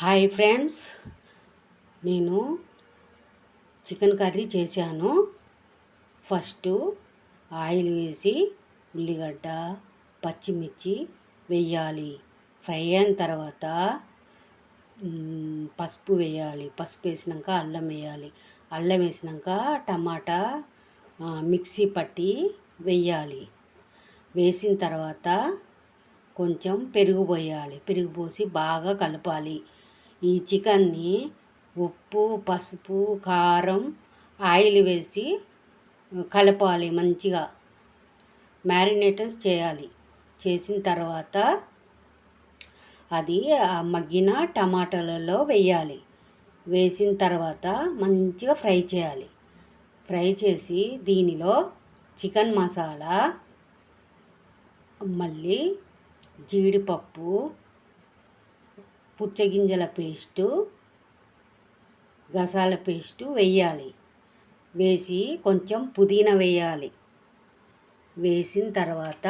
Hi friends, నేను chicken curry చేశాను. First oil వేసి ఉల్లిగడ్డ పచ్చిమిర్చి వేయాలి. ఫ్రై అయిన తర్వాత పసుపు వేయాలి. పసుపు వేసినాక అల్లం వేయాలి. అల్లం వేసినాక టమాటా మిక్సీ పట్టి వేయాలి. వేసిన తర్వాత కొంచెం పెరుగు పోయాలి. పెరుగు పోసి బాగా కలపాలి. ఈ చికెన్ని ఉప్పు పసుపు కారం ఆయిల్ వేసి కలపాలి. మంచిగా మ్యారినేటర్స్ చేయాలి. చేసిన తర్వాత అది మగ్గిన టమాటాలలో వేయాలి. వేసిన తర్వాత మంచిగా ఫ్రై చేయాలి. ఫ్రై చేసి దీనిలో చికెన్ మసాలా, మళ్ళీ జీడిపప్పు, పుచ్చగింజల పేస్టు, గసాల పేస్టు వేయాలి. వేసి కొంచెం పుదీనా వేయాలి. వేసిన తర్వాత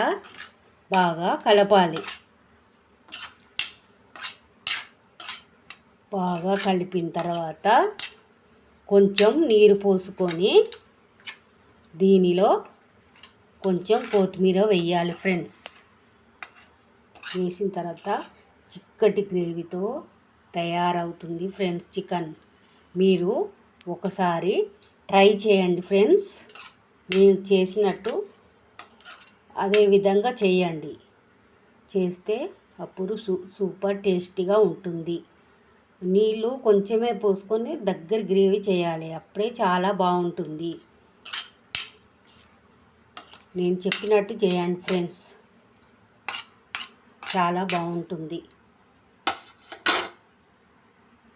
బాగా కలపాలి. బాగా కలిపిన తర్వాత కొంచెం నీరు పోసుకొని దీనిలో కొంచెం కొత్తిమీర వేయాలి ఫ్రెండ్స్. వేసిన తర్వాత చిక్కటి గ్రేవీతో తయారవుతుంది ఫ్రెండ్స్ చికెన్. మీరు ఒకసారి ట్రై చేయండి ఫ్రెండ్స్. నేను చేసినట్టు అదే విధంగా చేయండి. చేస్తే అప్పుడు సూపర్ టేస్టీగా ఉంటుంది. నీళ్ళు కొంచెమే పోసుకొని దగ్గర గ్రేవీ చేయాలి. అప్పుడే చాలా బాగుంటుంది. నేను చెప్పినట్టు చేయండి ఫ్రెండ్స్, చాలా బాగుంటుంది.